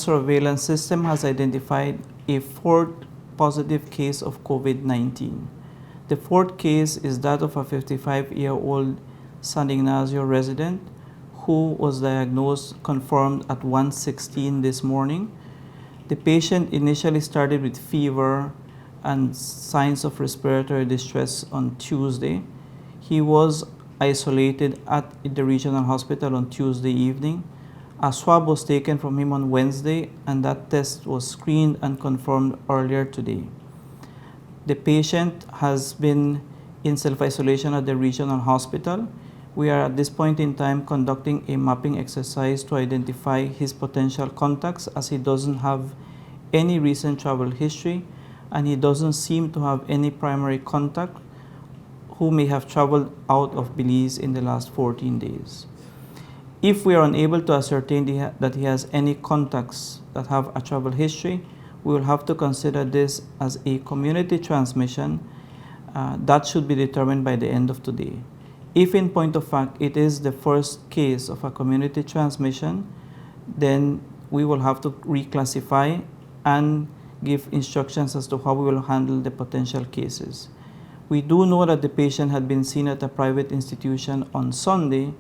surveillance system has identified a fourth positive case of COVID-19. The fourth case is that of a 55-year-old San Ignacio resident who was diagnosed, confirmed at 1:16 this morning. The patient initially started with fever and signs of respiratory distress on Tuesday. He was isolated at the regional hospital on Tuesday evening. A swab was taken from him on Wednesday, and that test was screened and confirmed earlier today. The patient has been in self-isolation at the regional hospital. We are at this point in time conducting a mapping exercise to identify his potential contacts, as he doesn't have any recent travel history and he doesn't seem to have any primary contact who may have traveled out of Belize in the last 14 days. If we are unable to ascertain that he has any contacts that have a travel history, we will have to consider this as a community transmission. That should be determined by the end of today. If in point of fact it is the first case of a community transmission, then we will have to reclassify and give instructions as to how we will handle the potential cases. We do know that the patient had been seen at a private institution on Sunday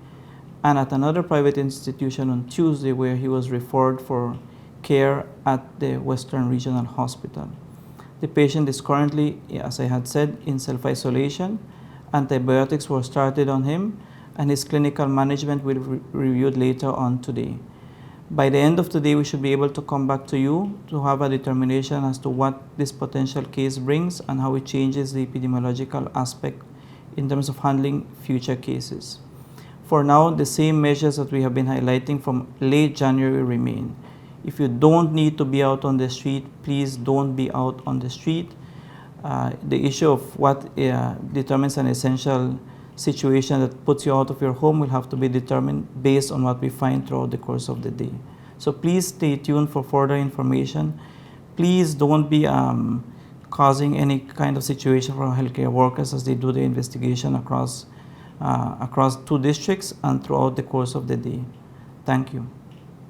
and at another private institution on Tuesday, where he was referred for care at the Western Regional Hospital. The patient is currently, as I had said, in self-isolation. Antibiotics were started on him, and his clinical management will be reviewed later on today. By the end of today, we should be able to come back to you to have a determination as to what this potential case brings and how it changes the epidemiological aspect in terms of handling future cases. For now, the same measures that we have been highlighting from late January remain. If you don't need to be out on the street, please don't be out on the street. The issue of what determines an essential situation that puts you out of your home will have to be determined based on what we find throughout the course of the day. So please stay tuned for further information. Please don't be causing any kind of situation for healthcare workers as they do the investigation across 2 districts and throughout the course of the day. Thank you.